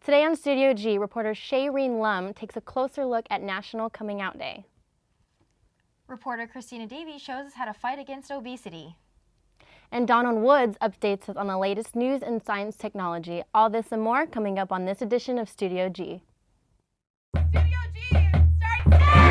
Today on Studio G, reporter Shayreen Lum takes a closer look at National Coming Out Day. Reporter Christina Davey shows us how to fight against obesity. And Donald Woods updates us on the latest news and science technology. All this and more coming up on this edition of Studio G. Studio G starts now!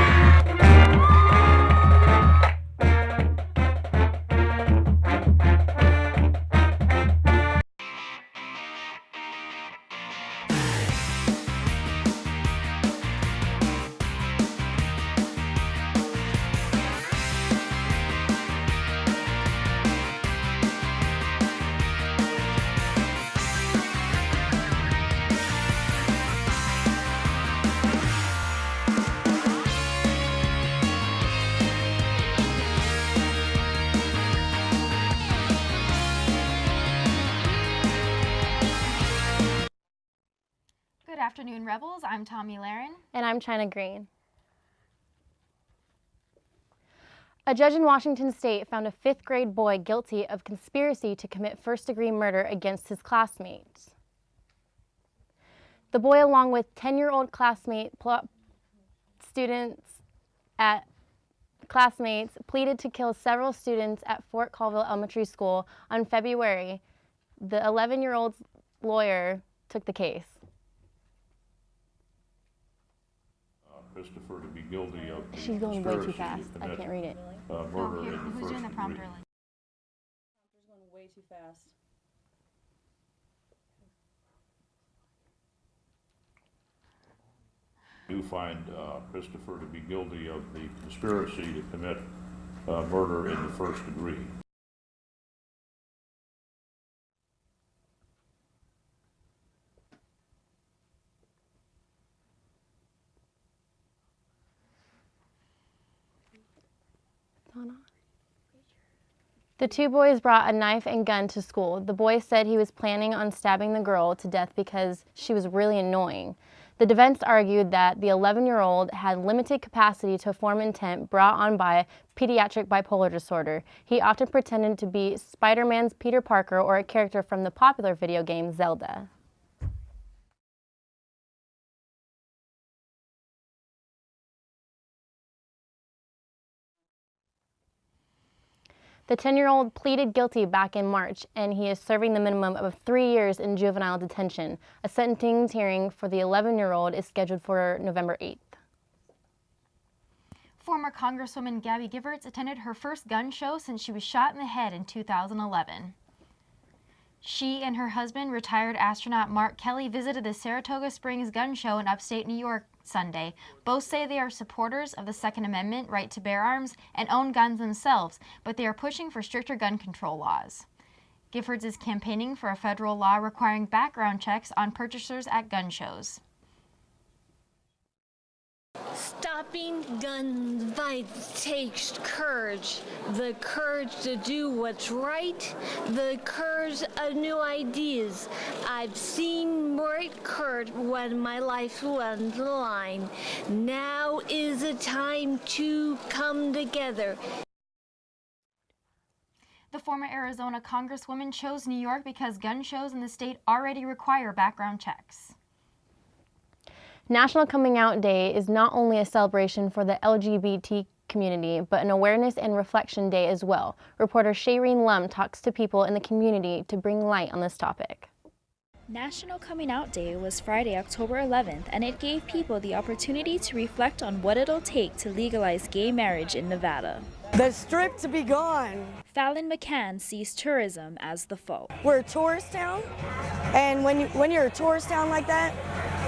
Good afternoon, Rebels. I'm Tommy Laren. And I'm China Green. A judge in Washington State found a fifth-grade boy guilty of conspiracy to commit first-degree murder against his classmates. The boy, along with 10-year-old classmates, pleaded to kill several students at Fort Colville Elementary School on February. The 11-year-old's lawyer took the case. Christopher to be guilty of the She's going way too conspiracy fast. to I commit, can't read it. Murder in the Who's first doing the prompter? degree. Prompter's going way too fast. Do find Christopher to be guilty of the conspiracy to commit murder in the first degree. The two boys brought a knife and gun to school. The boy said he was planning on stabbing the girl to death because she was really annoying. The defense argued that the 11-year-old had limited capacity to form intent brought on by pediatric bipolar disorder. He often pretended to be Spider-Man's Peter Parker or a character from the popular video game Zelda. The 10-year-old pleaded guilty back in March, and he is serving the minimum of 3 years in juvenile detention. A sentencing hearing for the 11-year-old is scheduled for November 8th. Former Congresswoman Gabby Giffords attended her first gun show since she was shot in the head in 2011. She and her husband, retired astronaut Mark Kelly, visited the Saratoga Springs Gun Show in upstate New York Sunday. Both say they are supporters of the Second Amendment right to bear arms and own guns themselves, but they are pushing for stricter gun control laws. Giffords is campaigning for a federal law requiring background checks on purchasers at gun shows. Stopping gun violence takes courage. The courage to do what's right, the courage of new ideas. I've seen bright courage when my life was on the line. Now is the time to come together. The former Arizona Congresswoman chose New York because gun shows in the state already require background checks. National Coming Out Day is not only a celebration for the LGBT community, but an awareness and reflection day as well. Reporter Shayreen Lum talks to people in the community to bring light on this topic. National Coming Out Day was Friday, October 11th, and it gave people the opportunity to reflect on what it'll take to legalize gay marriage in Nevada. The Strip to be gone. Fallon McCann sees tourism as the foe. We're a tourist town, and when you're a tourist town like that,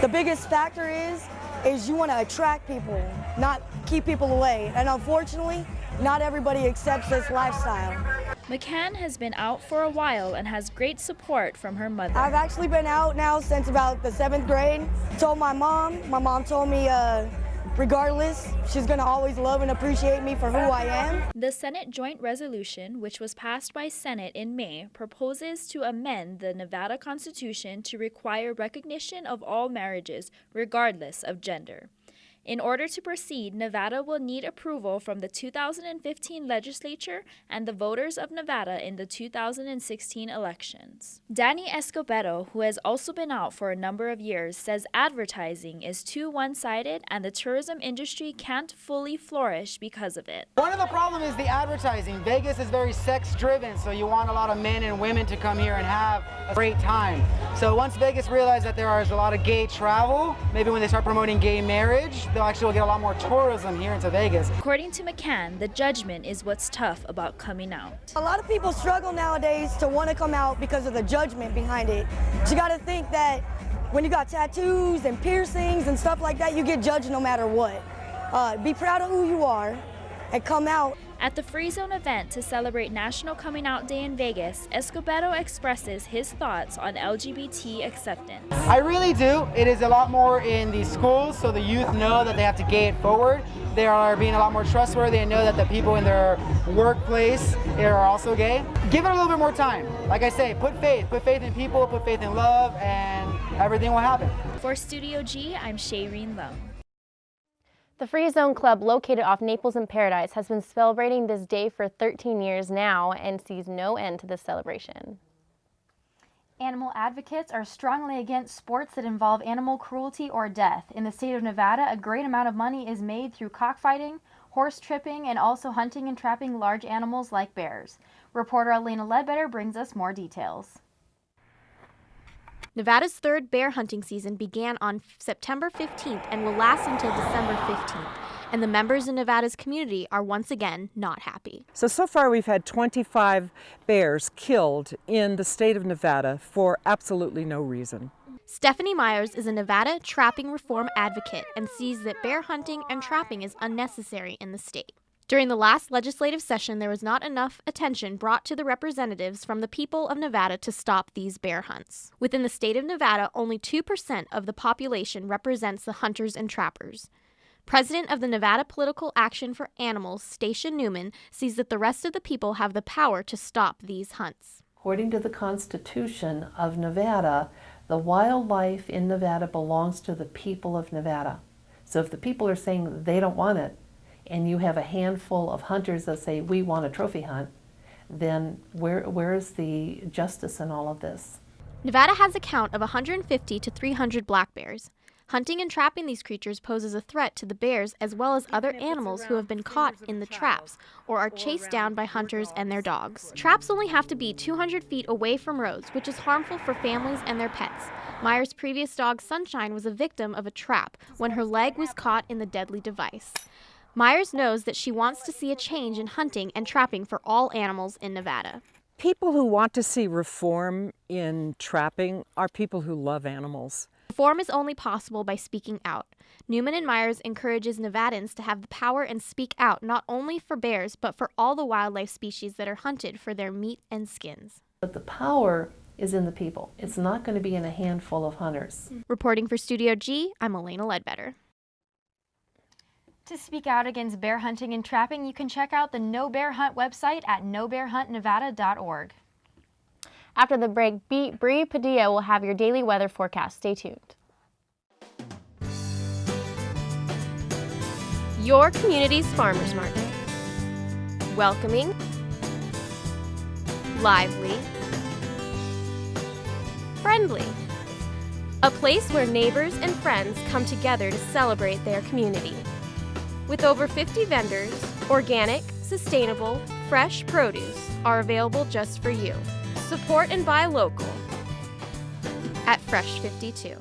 the biggest factor is you want to attract people, not keep people away. And unfortunately, not everybody accepts this lifestyle. McCann has been out for a while and has great support from her mother. I've actually been out now since about the 7th grade. Told my mom told me regardless, she's going to always love and appreciate me for who I am. The Senate Joint Resolution, which was passed by Senate in May, proposes to amend the Nevada Constitution to require recognition of all marriages, regardless of gender. In order to proceed, Nevada will need approval from the 2015 legislature and the voters of Nevada in the 2016 elections. Danny Escobedo, who has also been out for a number of years, says advertising is too one-sided and the tourism industry can't fully flourish because of it. One of the problems is the advertising. Vegas is very sex-driven, so you want a lot of men and women to come here and have a great time. So once Vegas realizes that there is a lot of gay travel, maybe when they start promoting gay marriage, they'll actually get a lot more tourism here into Vegas. According to McCann, the judgment is what's tough about coming out. A lot of people struggle nowadays to want to come out because of the judgment behind it. But you got to think that when you got tattoos and piercings and stuff like that, you get judged no matter what. Be proud of who you are and come out. At the Free Zone event to celebrate National Coming Out Day in Vegas, Escobedo expresses his thoughts on LGBT acceptance. I really do. It is a lot more in the schools, so the youth know that they have to gay it forward. They are being a lot more trustworthy and know that the people in their workplace are also gay. Give it a little bit more time. Like I say, put faith in people, put faith in love, and everything will happen. For Studio G, I'm Shayreen Lung. The Free Zone Club, located off Naples and Paradise, has been celebrating this day for 13 years now and sees no end to this celebration. Animal advocates are strongly against sports that involve animal cruelty or death. In the state of Nevada, a great amount of money is made through cockfighting, horse tripping, and also hunting and trapping large animals like bears. Reporter Elena Ledbetter brings us more details. Nevada's third bear hunting season began on September 15th and will last until December 15th. And the members in Nevada's community are once again not happy. So far we've had 25 bears killed in the state of Nevada for absolutely no reason. Stephanie Myers is a Nevada trapping reform advocate and sees that bear hunting and trapping is unnecessary in the state. During the last legislative session, there was not enough attention brought to the representatives from the people of Nevada to stop these bear hunts. Within the state of Nevada, only 2% of the population represents the hunters and trappers. President of the Nevada Political Action for Animals, Stacia Newman, sees that the rest of the people have the power to stop these hunts. According to the Constitution of Nevada, the wildlife in Nevada belongs to the people of Nevada. So if the people are saying they don't want it, and you have a handful of hunters that say, we want a trophy hunt, then where is the justice in all of this? Nevada has a count of 150 to 300 black bears. Hunting and trapping these creatures poses a threat to the bears as well as other animals who have been caught in the traps or are chased down by hunters and their dogs. Traps only have to be 200 feet away from roads, which is harmful for families and their pets. Myers' previous dog, Sunshine, was a victim of a trap when her leg was caught in the deadly device. Myers knows that she wants to see a change in hunting and trapping for all animals in Nevada. People who want to see reform in trapping are people who love animals. Reform is only possible by speaking out. Newman and Myers encourages Nevadans to have the power and speak out not only for bears, but for all the wildlife species that are hunted for their meat and skins. But the power is in the people. It's not going to be in a handful of hunters. Reporting for Studio G, I'm Elena Ledbetter. To speak out against bear hunting and trapping, you can check out the No Bear Hunt website at nobearhuntnevada.org. After the break, Bree Padilla will have your daily weather forecast. Stay tuned. Your community's farmers market. Welcoming, lively, friendly. A place where neighbors and friends come together to celebrate their community. With over 50 vendors, organic, sustainable, fresh produce are available just for you. Support and buy local at Fresh 52.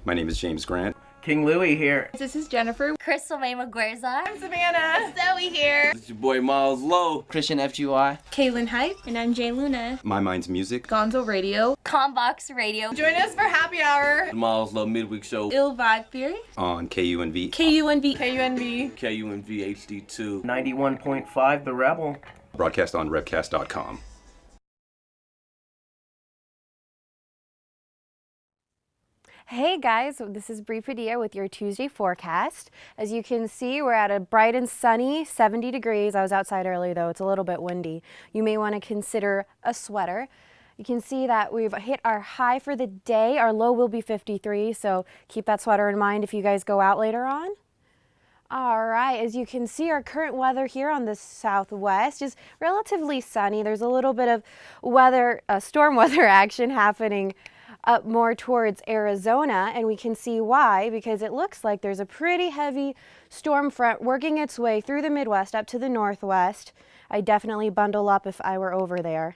My name is James Grant. King Louie here. This is Jennifer. Crystal May McGuerza. I'm Savannah. Zoe here. This is your boy Miles Lowe. Christian FGY. Kaylin Hype. And I'm Jay Luna. My Mind's Music. Gonzo Radio. Combox Radio. Join us for happy hour. The Miles Lowe Midweek Show. Ill Vibe Theory. On KUNV. KUNV. KUNV. KUNV HD2. 91.5 The Rebel. Broadcast on Repcast.com. Hey guys, this is Bree Padilla with your Tuesday forecast. As you can see, we're at a bright and sunny 70 degrees. I was outside early though, it's a little bit windy. You may want to consider a sweater. You can see that we've hit our high for the day. Our low will be 53, so keep that sweater in mind if you guys go out later on. All right, as you can see, our current weather here on the southwest is relatively sunny. There's a little bit of storm weather action happening up more towards Arizona, and we can see why, because it looks like there's a pretty heavy storm front working its way through the Midwest up to the Northwest. I'd definitely bundle up if I were over there.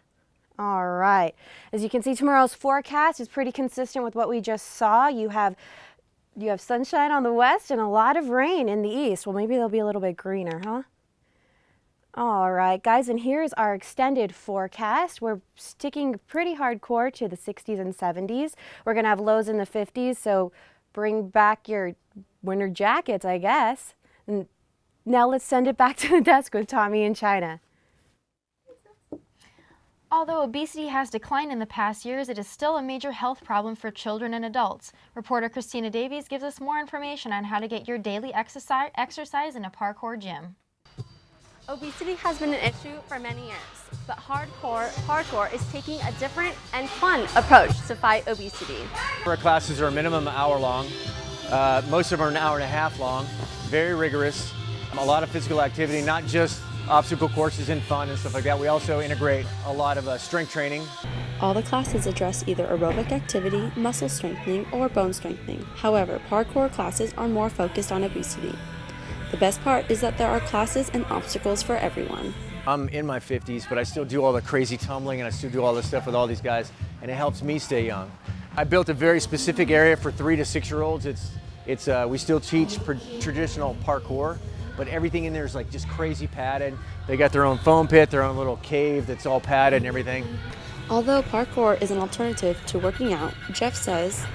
All right, as you can see, tomorrow's forecast is pretty consistent with what we just saw. You have sunshine on the west and a lot of rain in the east. Well, maybe they'll be a little bit greener, huh? All right, guys, and here's our extended forecast. We're sticking pretty hardcore to the 60s and 70s. We're going to have lows in the 50s, so bring back your winter jackets, I guess. And now let's send it back to the desk with Tommy in China. Although obesity has declined in the past years, it is still a major health problem for children and adults. Reporter Christina Davies gives us more information on how to get your daily exercise in a parkour gym. Obesity has been an issue for many years, but parkour is taking a different and fun approach to fight obesity. Our classes are a minimum hour long. Most of them are an hour and a half long. Very rigorous. A lot of physical activity, not just obstacle courses and fun and stuff like that. We also integrate a lot of strength training. All the classes address either aerobic activity, muscle strengthening, or bone strengthening. However, parkour classes are more focused on obesity. The best part is that there are classes and obstacles for everyone. I'm in my 50s, but I still do all the crazy tumbling and I still do all this stuff with all these guys, and it helps me stay young. I built a very specific area for 3 to 6-year-olds. We still teach traditional parkour, but everything in there is like just crazy padded. They got their own foam pit, their own little cave that's all padded and everything. Although parkour is an alternative to working out, Jeff says,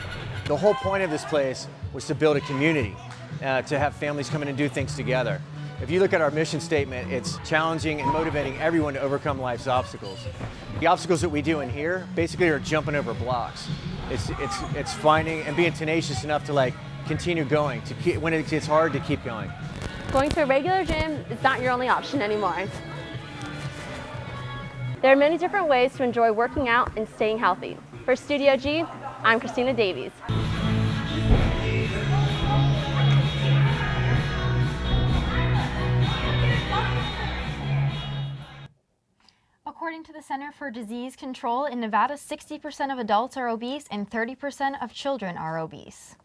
the whole point of this place was to build a community, to have families come in and do things together. If you look at our mission statement, it's challenging and motivating everyone to overcome life's obstacles. The obstacles that we do in here basically are jumping over blocks. It's finding and being tenacious enough to like continue going, when it gets hard to keep going. Going to a regular gym is not your only option anymore. There are many different ways to enjoy working out and staying healthy. For Studio G, I'm Christina Davies. According to the Center for Disease Control, in Nevada, 60% of adults are obese and 30% of children are obese.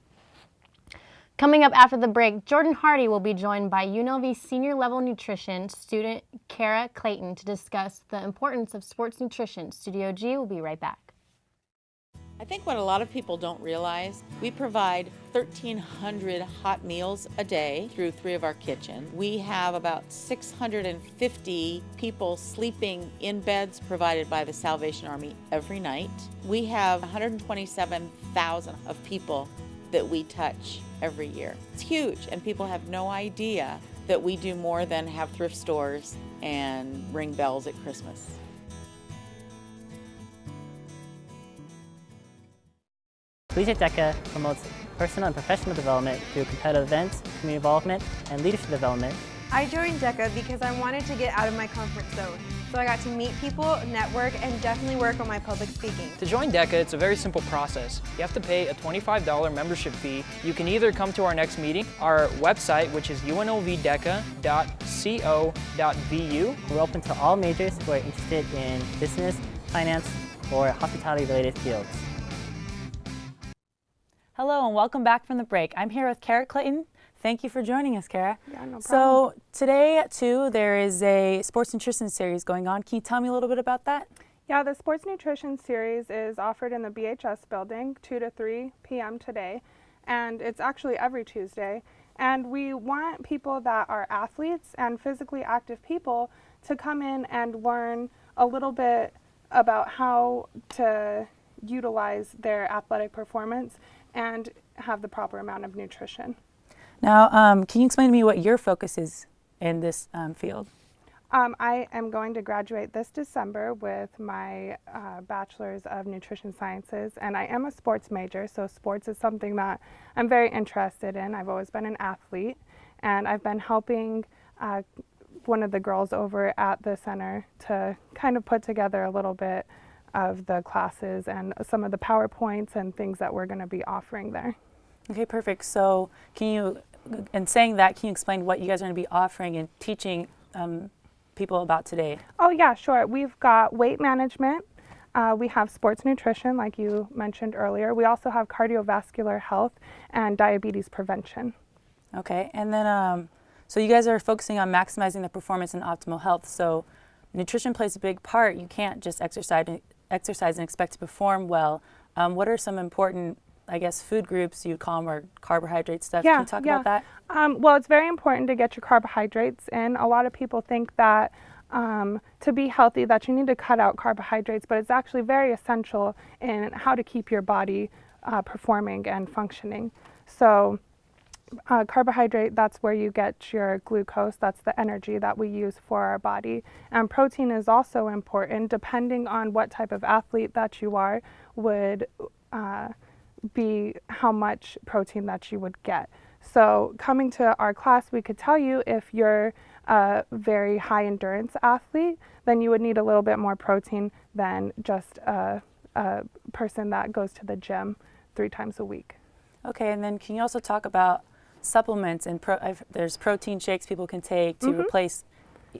Coming up after the break, Jordan Hardy will be joined by UNLV senior level nutrition student Kara Clayton to discuss the importance of sports nutrition. Studio G will be right back. I think what a lot of people don't realize, we provide 1,300 hot meals a day through 3 of our kitchens. We have about 650 people sleeping in beds provided by the Salvation Army every night. We have 127,000 of people that we touch every year. It's huge, and people have no idea that we do more than have thrift stores and ring bells at Christmas. Collegiate DECA promotes personal and professional development through competitive events, community involvement, and leadership development. I joined DECA because I wanted to get out of my comfort zone. So I got to meet people, network, and definitely work on my public speaking. To join DECA, it's a very simple process. You have to pay a $25 membership fee. You can either come to our next meeting, our website, which is unlvdeca.co.vu. We're open to all majors who are interested in business, finance, or hospitality-related fields. Hello and welcome back from the break. I'm here with Kara Clayton. Thank you for joining us, Kara. Yeah, no problem. So today, too, there is a sports nutrition series going on. Can you tell me a little bit about that? Yeah, the sports nutrition series is offered in the BHS building 2 to 3 p.m. today, and it's actually every Tuesday. And we want people that are athletes and physically active people to come in and learn a little bit about how to utilize their athletic performance and have the proper amount of nutrition. Now, can you explain to me what your focus is in this field? I am going to graduate this December with my Bachelor's of Nutrition Sciences, and I am a sports major, so sports is something that I'm very interested in. I've always been an athlete, and I've been helping one of the girls over at the center to kind of put together a little bit of the classes and some of the PowerPoints and things that we're going to be offering there. Okay, perfect. So can you, in saying that, can you explain what you guys are going to be offering and teaching people about today? Oh yeah, sure. We've got weight management. We have sports nutrition, like you mentioned earlier. We also have cardiovascular health and diabetes prevention. Okay, and then so you guys are focusing on maximizing the performance and optimal health. So nutrition plays a big part. You can't just exercise and expect to perform well. What are some important, I guess, food groups you'd call them, or carbohydrate stuff? Can you talk about that? Well, it's very important to get your carbohydrates in. A lot of people think that to be healthy that you need to cut out carbohydrates, but it's actually very essential in how to keep your body performing and functioning. So carbohydrate, that's where you get your glucose. That's the energy that we use for our body. And protein is also important. Depending on what type of athlete that you are would be how much protein that you would get. So coming to our class, we could tell you if you're a very high endurance athlete, then you would need a little bit more protein than just a person that goes to the gym 3 times a week. Okay, and then can you also talk about supplements and there's protein shakes people can take to replace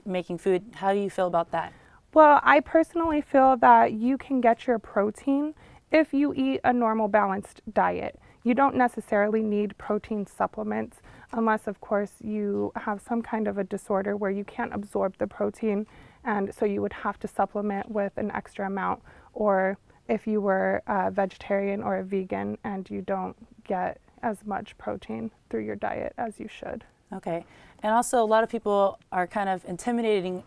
making food. How do you feel about that? Well, I personally feel that you can get your protein if you eat a normal balanced diet. You don't necessarily need protein supplements unless, of course, you have some kind of a disorder where you can't absorb the protein, and so you would have to supplement with an extra amount, or if you were a vegetarian or a vegan and you don't get as much protein through your diet as you should. Okay, and also a lot of people are kind of intimidated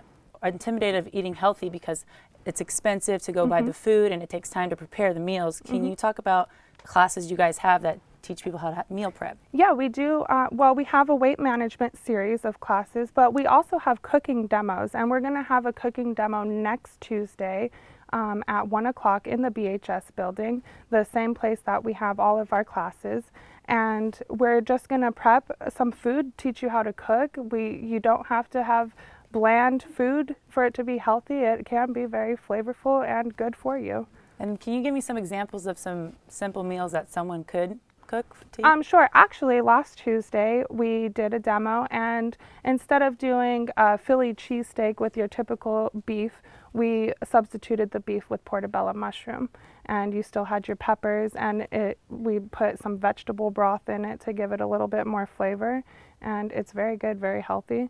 of eating healthy because it's expensive to go buy the food and it takes time to prepare the meals. Can you talk about classes you guys have that teach people how to meal prep? Yeah, we do. Well, we have a weight management series of classes, but we also have cooking demos, and we're going to have a cooking demo next Tuesday at 1 o'clock in the BHS building, the same place that we have all of our classes. And we're just going to prep some food, teach you how to cook. You don't have to have bland food for it to be healthy. It can be very flavorful and good for you. And can you give me some examples of some simple meals that someone could cook to you? Sure. Actually, last Tuesday we did a demo, and instead of doing a Philly cheesesteak with your typical beef, we substituted the beef with portobello mushroom, and you still had your peppers, and we put some vegetable broth in it to give it a little bit more flavor, and it's very good, very healthy,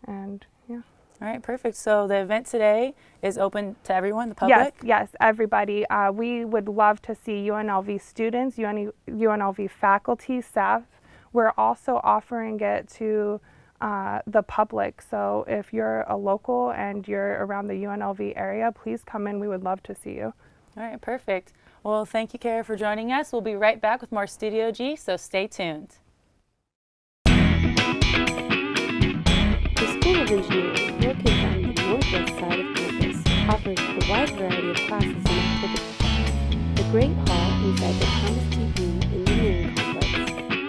and yeah. All right, perfect. So the event today is open to everyone, the public? Yes, everybody. We would love to see UNLV students, UNLV faculty, staff. We're also offering it to the public. So if you're a local and you're around the UNLV area, please come in. We would love to see you. All right, perfect. Well, thank you, Kara, for joining us. We'll be right back with more Studio G, so stay tuned. The School of Engineering, located on the northwest side of campus, offers a wide variety of classes and activities. The Great Hall inside the Thomas T. Green Engineering Complex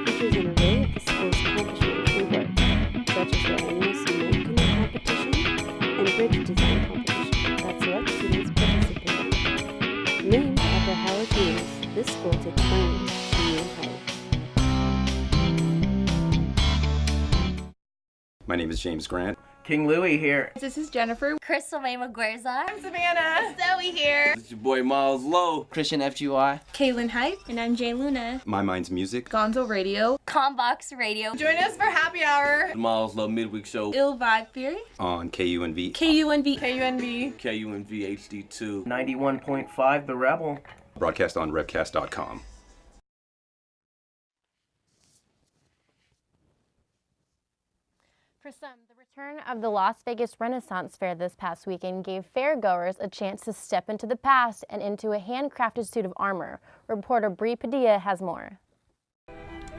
features an array of the school's accomplishments and work, such as their annual cement canoe competition and bridge design competition that select students participate. Named after Howard Hughes, this school takes claim to new heights. My name is James Grant. King Louie here. This is Jennifer. Crystal May McGuerza. I'm Savannah. Zoe here. This is your boy Miles Lowe. Christian FGY. Kaylin Hype. And I'm Jay Luna. My Mind's Music. Gonzo Radio. Combox Radio. Join us for happy hour. The Miles Lowe Midweek Show. Ill Vibe Theory. On KUNV. KUNV. KUNV. KUNV HD2. 91.5 The Rebel. Broadcast on rebcast.com. For some, the return of the Las Vegas Renaissance Fair this past weekend gave fairgoers a chance to step into the past and into a handcrafted suit of armor. Reporter Bree Padilla has more.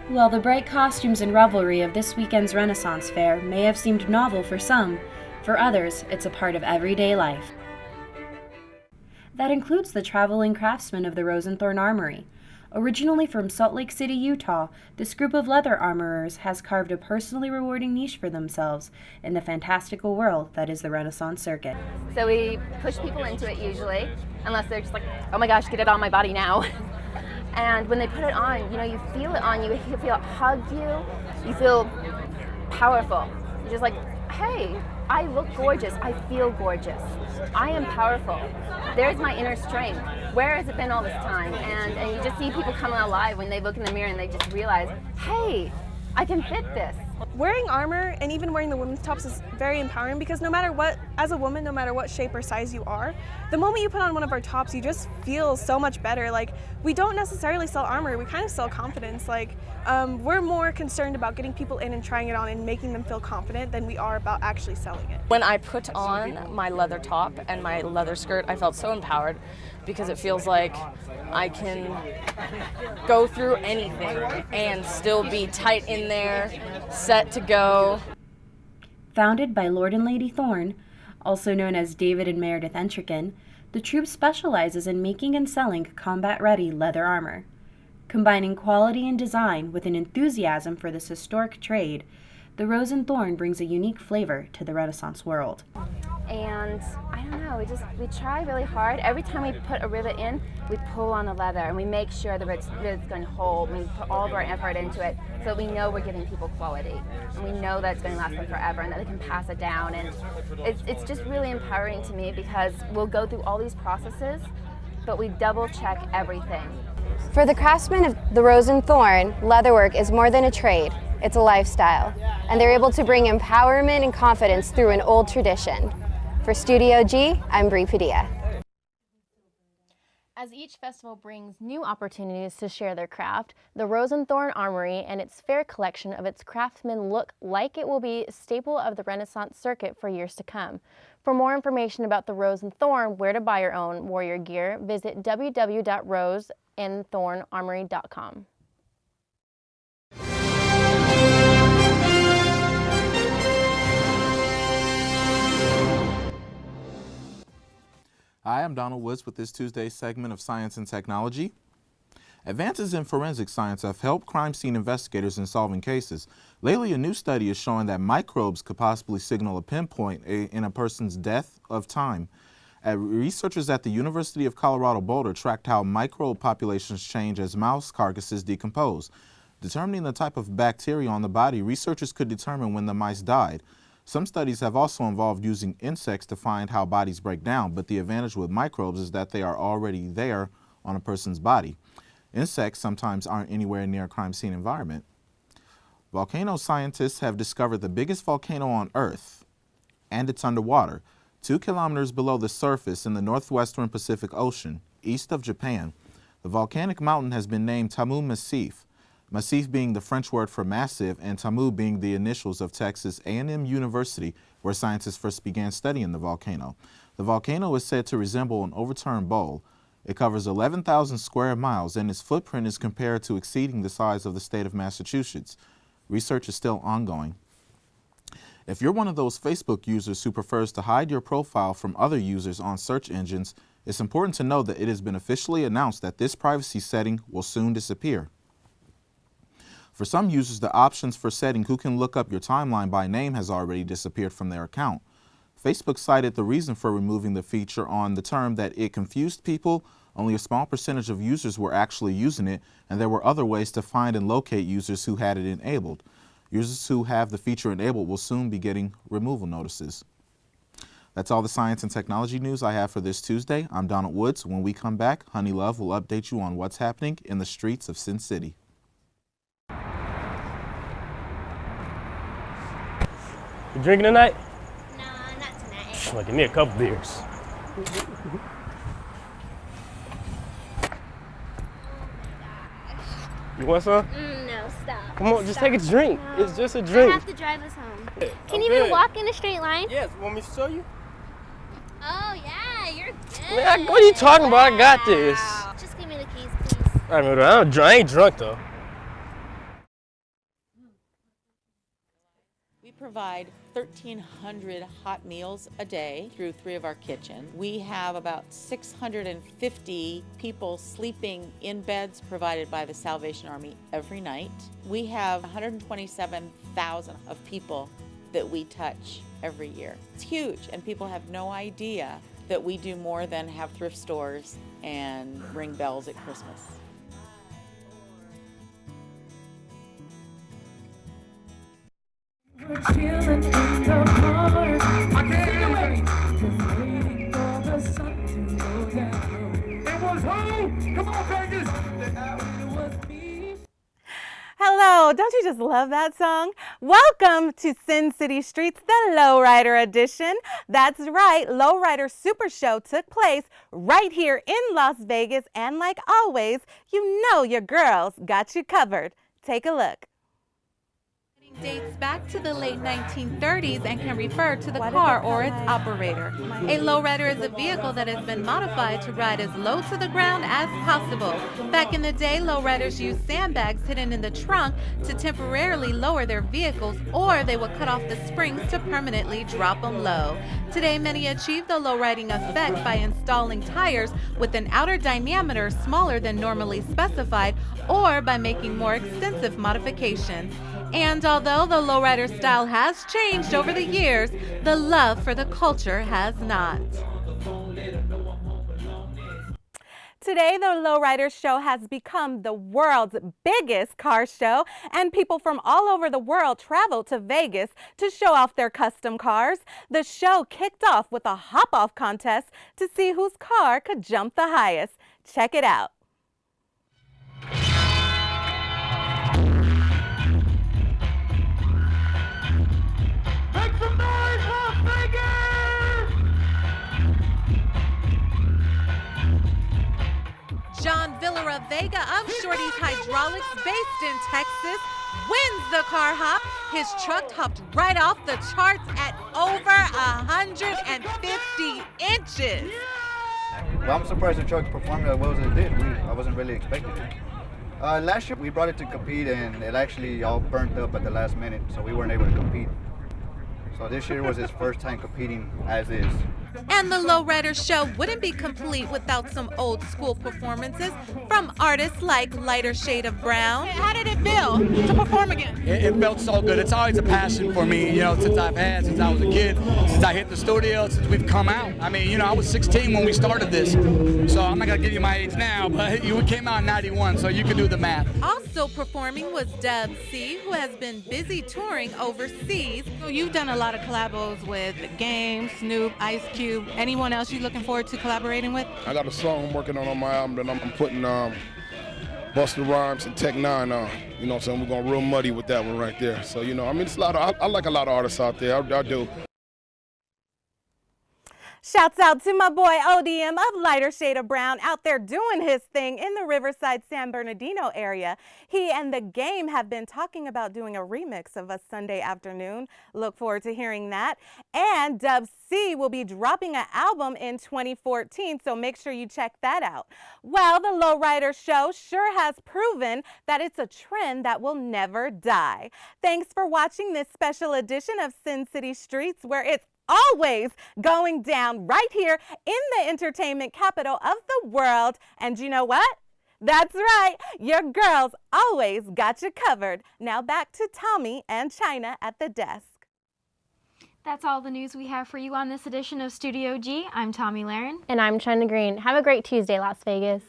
While the bright costumes and revelry of this weekend's Renaissance Fair may have seemed novel for some, for others, it's a part of everyday life. That includes the traveling craftsmen of the Rosenthorn Armory. Originally from Salt Lake City, Utah, this group of leather armorers has carved a personally rewarding niche for themselves in the fantastical world that is the Renaissance Circuit. So we push people into it usually, unless they're just like, oh my gosh, get it on my body now. And when they put it on, you know, you feel it on you, you feel it hug you, you feel powerful. You're just like, hey, I look gorgeous, I feel gorgeous, I am powerful. There's my inner strength. Where has it been all this time? And you just see people coming alive when they look in the mirror and they just realize, hey, I can fit this. Wearing armor and even wearing the women's tops is very empowering because no matter what, as a woman, no matter what shape or size you are, the moment you put on one of our tops, you just feel so much better. Like, we don't necessarily sell armor, we kind of sell confidence. Like, we're more concerned about getting people in and trying it on and making them feel confident than we are about actually selling it. When I put on my leather top and my leather skirt, I felt so empowered because it feels like I can go through anything and still be tight in there, set to go. Founded by Lord and Lady Thorne, also known as David and Meredith Entricken, the troop specializes in making and selling combat-ready leather armor. Combining quality and design with an enthusiasm for this historic trade, the Rose and Thorn brings a unique flavor to the Renaissance world. And I don't know, we try really hard. Every time we put a rivet in, we pull on the leather and we make sure the rivet's going to hold. We put all of our effort into it so we know we're giving people quality. And we know that it's going to last them forever and that they can pass it down. And it's just really empowering to me because we'll go through all these processes, but we double check everything. For the craftsmen of the Rose and Thorn, leatherwork is more than a trade, it's a lifestyle. And they're able to bring empowerment and confidence through an old tradition. For Studio G, I'm Bree Padilla. As each festival brings new opportunities to share their craft, the Rose and Thorn Armory and its fair collection of its craftsmen look like it will be a staple of the Renaissance Circuit for years to come. For more information about the Rose and Thorn, where to buy your own warrior gear, visit www.roseandthornarmory.com. Hi, I'm Donald Woods with this Tuesday's segment of Science and Technology. Advances in forensic science have helped crime scene investigators in solving cases. Lately, a new study is showing that microbes could possibly signal a pinpoint in a person's death of time. Researchers at the University of Colorado Boulder tracked how microbe populations change as mouse carcasses decompose. Determining the type of bacteria on the body, researchers could determine when the mice died. Some studies have also involved using insects to find how bodies break down, but the advantage with microbes is that they are already there on a person's body. Insects sometimes aren't anywhere near a crime scene environment. Volcano scientists have discovered the biggest volcano on Earth, and it's underwater, 2 kilometers below the surface in the northwestern Pacific Ocean, east of Japan. The volcanic mountain has been named Tamu Massif. Massif being the French word for massive, and Tamu being the initials of Texas A&M University, where scientists first began studying the volcano. The volcano is said to resemble an overturned bowl. It covers 11,000 square miles, and its footprint is compared to exceeding the size of the state of Massachusetts. Research is still ongoing. If you're one of those Facebook users who prefers to hide your profile from other users on search engines, it's important to know that it has been officially announced that this privacy setting will soon disappear. For some users, the options for setting who can look up your timeline by name has already disappeared from their account. Facebook cited the reason for removing the feature on the term that it confused people. Only a small percentage of users were actually using it, and there were other ways to find and locate users who had it enabled. Users who have the feature enabled will soon be getting removal notices. That's all the science and technology news I have for this Tuesday. I'm Donald Woods. When we come back, Honey Love will update you on what's happening in the streets of Sin City. You drinking tonight? No, not tonight. Well, give me a couple beers. You want some? No, stop. Come on, just take a drink. No. It's just a drink. I have to drive us home. Can I'm you even good. walk in a straight line? Yes, want me to show you? Oh, yeah, you're good. Man, what are you talking about? I got this. Just give me the keys, please. I ain't drunk though. We provide 1,300 hot meals a day through 3 of our kitchens. We have about 650 people sleeping in beds provided by the Salvation Army every night. We have 127,000 of people that we touch every year. It's huge, and people have no idea that we do more than have thrift stores and ring bells at Christmas. We're chilling in the car. I can't wait. Just waiting for the sun to go down. It was who? Come on, Vegas. It was me. Hello, don't you just love that song? Welcome to Sin City Streets, the Lowrider Edition. That's right, Lowrider Super Show took place right here in Las Vegas, and like always, you know your girls got you covered. Take a look. Dates back to the late 1930s and can refer to the car or its operator. A lowrider is a vehicle that has been modified to ride as low to the ground as possible. Back in the day, lowriders used sandbags hidden in the trunk to temporarily lower their vehicles, or they would cut off the springs to permanently drop them low. Today, many achieve the lowriding effect by installing tires with an outer diameter smaller than normally specified, or by making more extensive modifications. And although the lowrider style has changed over the years, the love for the culture has not. Today, the Lowrider Show has become the world's biggest car show, and people from all over the world travel to Vegas to show off their custom cars. The show kicked off with a hop-off contest to see whose car could jump the highest. Check it out. Make some noise, Las Vegas! John Villarevega of Shorty's Hydraulics, based in Texas, wins the car hop. His truck hopped right off the charts at over 150 inches. Well, I'm surprised the truck performed as well as it did. I wasn't really expecting it. Last year we brought it to compete, and it actually all burnt up at the last minute, so we weren't able to compete. So this year was his first time competing as is. And the Lowrider Show wouldn't be complete without some old school performances from artists like Lighter Shade of Brown. How did it feel to perform again? It felt so good. It's always a passion for me, since I was a kid, since I hit the studio, since we've come out. I mean, I was 16 when we started this, so I'm not gonna give you my age now, but we came out in 91, so you can do the math. Also performing was Dub C, who has been busy touring overseas. So you've done a lot of collabos with Game, Snoop, Ice Cube. Anyone else you looking forward to collaborating with? I got a song I'm working on my album that I'm putting Busta Rhymes and Tech Nine on. You know what I'm saying? We're going real muddy with that one right there. So, it's a lot of, I like a lot of artists out there. I do. Shouts out to my boy ODM of Lighter Shade of Brown out there doing his thing in the Riverside San Bernardino area. He and The Game have been talking about doing a remix of A Sunday Afternoon. Look forward to hearing that. And Dub C will be dropping an album in 2014, so make sure you check that out. Well, the Lowrider Show sure has proven that it's a trend that will never die. Thanks for watching this special edition of Sin City Streets, where it's always going down right here in the entertainment capital of the world. And you know what? That's right, your girls always got you covered. Now back to Tommy and China at the desk. That's all the news we have for you on this edition of Studio G. I'm Tommy Laren. And I'm China Green. Have a great Tuesday, Las Vegas.